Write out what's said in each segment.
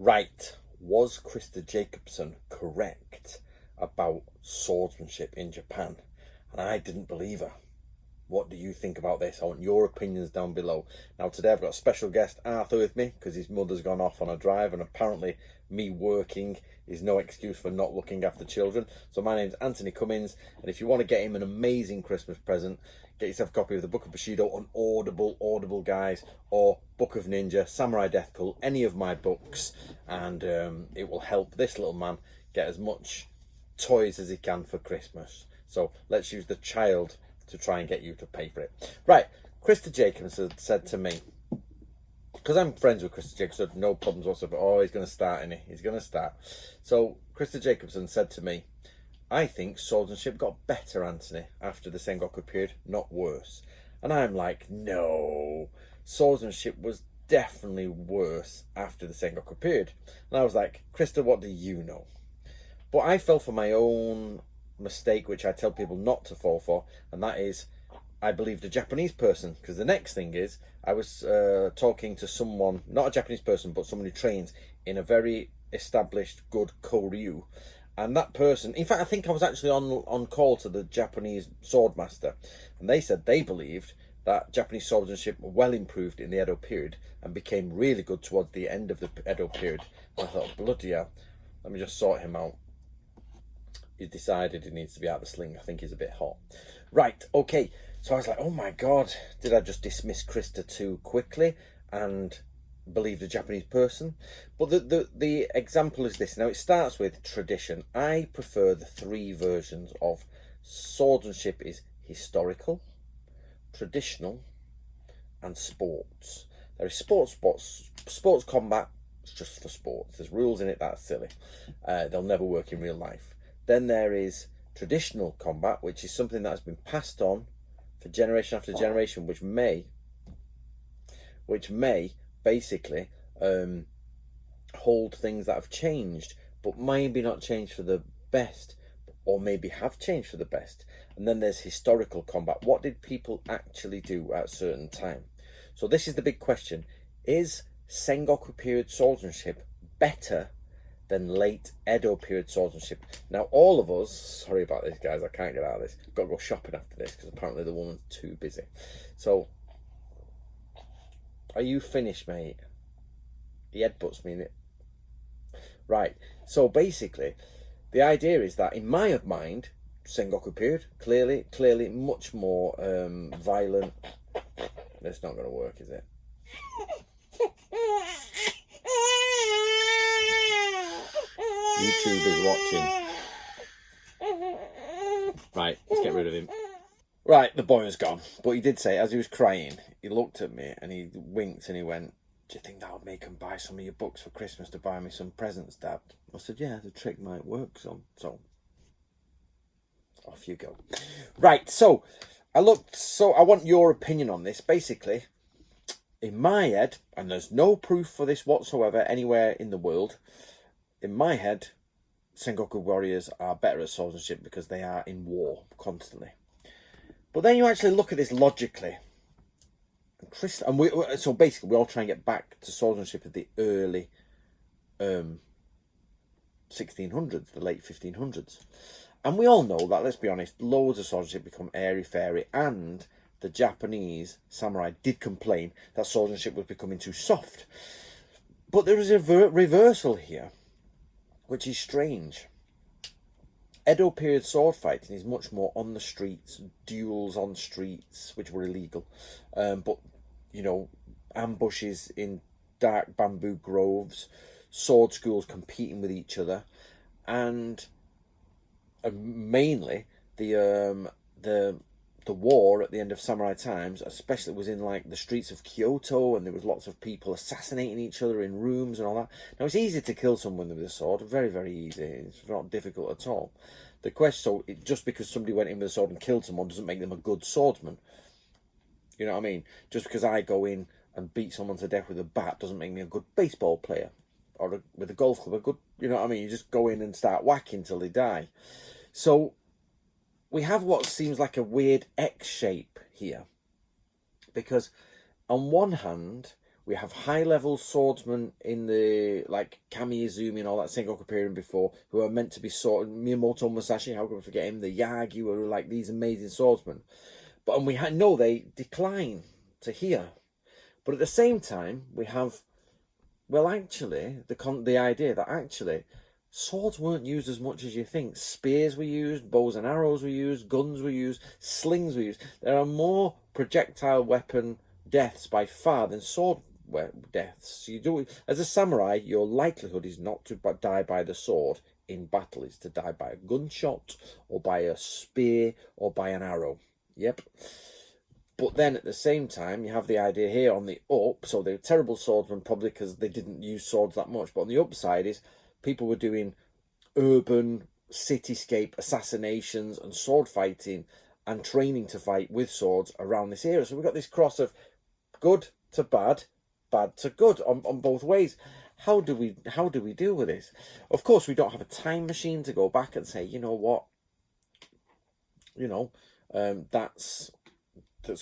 Right, was Christa Jacobson correct about swordsmanship in Japan? And I didn't believe her. What do you think about this? I want your opinions down below. Now today I've got a special guest, Arthur, with me because his mother's gone off on a drive, and apparently me working is no excuse for not looking after children. So my name's Anthony Cummins, and if you want to get him an amazing Christmas present, get yourself a copy of the Book of Bushido on Audible guys, or Book of Ninja, Samurai Death Cult, any of my books, and it will help this little man get as much toys as he can for Christmas. So let's use the child to try and get you to pay for it. Right, Christa Jacobson said to me, because I'm friends with Christa Jacobson, no problems whatsoever. Oh, he's going to start, isn't he? He's going to start. So Christa Jacobson said to me, I think swordsmanship got better, Anthony, after the Sengoku period, not worse. And I'm like, no, swordsmanship was definitely worse after the Sengoku period. And I was like, Christa, what do you know? But I fell for my own mistake, which I tell people not to fall for, and that is I believed a Japanese person, because the next thing is I was talking to someone, not a Japanese person, but someone who trains in a very established good Koryu, and that person, in fact I think I was actually on call to the Japanese swordmaster, and they said they believed that Japanese swordsmanship well improved in the Edo period and became really good towards the end of the Edo period. And I thought, bloody hell, let me just sort him out. He's decided he needs to be out of the sling. I think he's a bit hot. Right, okay. So I was like, oh my God, did I just dismiss Christa too quickly and believe the Japanese person? But the example is this. Now, it starts with tradition. I prefer the three versions of swordsmanship: is historical, traditional, and sports. There is sports combat. It's just for sports. There's rules in it. That's silly. They'll never work in real life. Then there is traditional combat, which is something that has been passed on for generation after generation, which may basically hold things that have changed, but maybe not changed for the best, or maybe have changed for the best. And then there's historical combat. What did people actually do at a certain time? So this is the big question. Is Sengoku period swordsmanship better than late Edo period swordsmanship? Now, all of us, sorry about this, guys, I can't get out of this. I've got to go shopping after this because apparently the woman's too busy. So, are you finished, mate? He headbutts me in it. Right, so basically, the idea is that in my mind, Sengoku period, clearly much more violent. That's not going to work, is it? YouTube is watching. Right, let's get rid of him. Right, the boy was gone. But he did say, as he was crying, he looked at me and he winked and he went, do you think that would make him buy some of your books for Christmas to buy me some presents, Dad? I said, yeah, the trick might work, son. So, off you go. Right, so I want your opinion on this. Basically, in my head, and there's no proof for this whatsoever anywhere in the world, in my head, Sengoku warriors are better at swordsmanship because they are in war constantly. But then you actually look at this logically. So basically, we all try and get back to swordsmanship of the early 1600s, the late 1500s. And we all know that, let's be honest, loads of swordsmanship become airy-fairy, and the Japanese samurai did complain that swordsmanship was becoming too soft. But there is a reversal here, which is strange. Edo period sword fighting is much more on the streets, duels on streets, which were illegal. But, you know, ambushes in dark bamboo groves, sword schools competing with each other, and mainly the war at the end of samurai times, especially, was in like the streets of Kyoto, and there was lots of people assassinating each other in rooms and all that. Now, it's easy to kill someone with a sword, very, very easy. It's not difficult at all. The question, just because somebody went in with a sword and killed someone doesn't make them a good swordsman. You know what I mean? Just because I go in and beat someone to death with a bat doesn't make me a good baseball player, or with a golf club a good. You know what I mean? You just go in and start whacking till they die. So we have what seems like a weird X shape here, because on one hand We have high-level swordsmen in the, like, Kami Izumi and all that Sengoku period before, who are meant to be Miyamoto Musashi, how can we forget him? The Yagi, who are like these amazing swordsmen. But, and we know they decline to here. But at the same time, we have, well, actually, the idea that actually swords weren't used as much as you think. Spears were used, bows and arrows were used, guns were used, slings were used. There are more projectile weapon deaths by far than sword deaths. You do, as a samurai, your likelihood is not to die by the sword in battle. It's to die by a gunshot or by a spear or by an arrow. Yep. But then at the same time, you have the idea here on the up. So they're terrible swordsmen probably because they didn't use swords that much. But on the upside is people were doing urban cityscape assassinations and sword fighting and training to fight with swords around this era. So we've got this cross of good to bad, bad to good on both ways. How do we deal with this? Of course, we don't have a time machine to go back and say, you know what, that's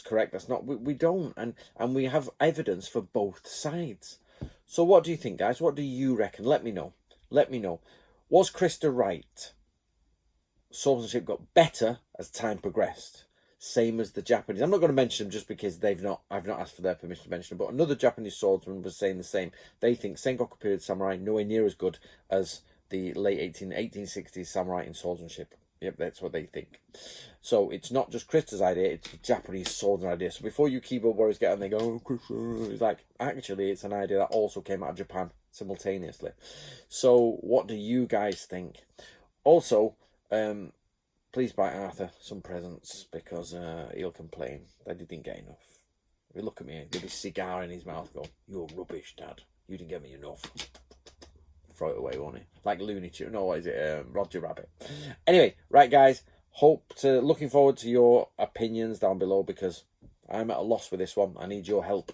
correct. That's not. We don't, and we have evidence for both sides. So what do you think, guys? What do you reckon? Let me know. Let me know. Was Christa right? Swordsmanship got better as time progressed. Same as the Japanese. I'm not going to mention them just because I've not asked for their permission to mention them. But another Japanese swordsman was saying the same. They think Sengoku period samurai nowhere near as good as the late 1860s samurai in swordsmanship. Yep, that's what they think. So it's not just Christa's idea, it's the Japanese swordsman idea. So before you keyboard warriors get and they go, oh, Christa, it's like, actually, it's an idea that also came out of Japan simultaneously. So what do you guys think? Also, please buy Arthur some presents because he'll complain that he didn't get enough. If you look at me with his cigar in his mouth, go, you're rubbish, Dad. You didn't get me enough. Throw it away, won't he? Like Looney Tunes. No, what is it? Roger Rabbit. Anyway, right, guys. Looking forward to your opinions down below because I'm at a loss with this one. I need your help.